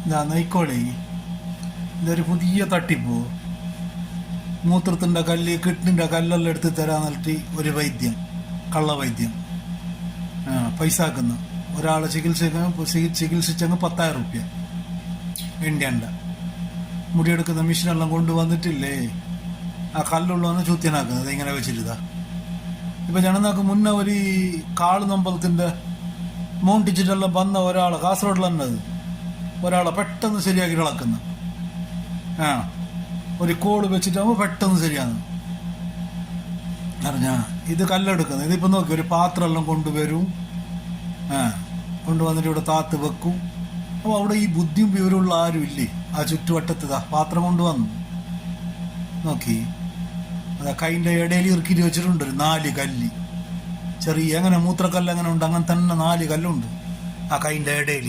ഇതാ നയിക്കോളി, ഇതൊരു പുതിയ തട്ടിപ്പോ. മൂത്രത്തിൻ്റെ കല്ല്, കിഡ്നിൻ്റെ കല്ലെല്ലാം എടുത്ത് തരാൻ നൽകി ഒരു വൈദ്യം, കള്ളവൈദ്യം. പൈസ ആക്കുന്ന ഒരാളെ ചികിത്സിച്ചങ്ങ് 10,000 റുപ്യ ഇന്ത്യൻ്റെ. മുടിയെടുക്കുന്ന മെഷീനെല്ലാം കൊണ്ടുവന്നിട്ടില്ലേ, ആ കല്ലുള്ളവന്ന് ചൂത്യനാക്കുന്നത് ഇങ്ങനെ വെച്ചിട്ടാ. ഇപ്പം ജനനാക്ക് മുന്നേ ഒരു കാളുനമ്പലത്തിൻ്റെ മോണ്ടിച്ചിട്ടെല്ലാം വന്ന ഒരാളെ കാസർഗോഡിലെന്നത് ഒരാളെ പെട്ടെന്ന് ശരിയാക്കി ഇളക്കുന്ന ഒരു കോള് വെച്ചിട്ടാകുമ്പോൾ പെട്ടെന്ന് ശരിയാണ് അറിഞ്ഞാ. ഇത് കല്ലെടുക്കുന്നത്, ഇതിപ്പോൾ നോക്കി ഒരു പാത്രമെല്ലാം കൊണ്ടുവരും, കൊണ്ടുവന്നിട്ട് ഇവിടെ താത്ത് വെക്കും. അപ്പോൾ അവിടെ ഈ ബുദ്ധിയും വിവരമുള്ള ആരും ഇല്ലേ ആ ചുറ്റുവട്ടത്ത്. പാത്രം കൊണ്ടുവന്നു നോക്കി, അതാ കൈൻ്റെ ഇടയിൽ ഇറുക്കിയിട്ട് വെച്ചിട്ടുണ്ട് 4 കല്ല്, ചെറിയ എങ്ങനെ മൂത്രക്കല്ല് എങ്ങനെ ഉണ്ട് അങ്ങനെ തന്നെ 4 കല്ലുണ്ട് ആ കൈൻ്റെ ഇടയിൽ.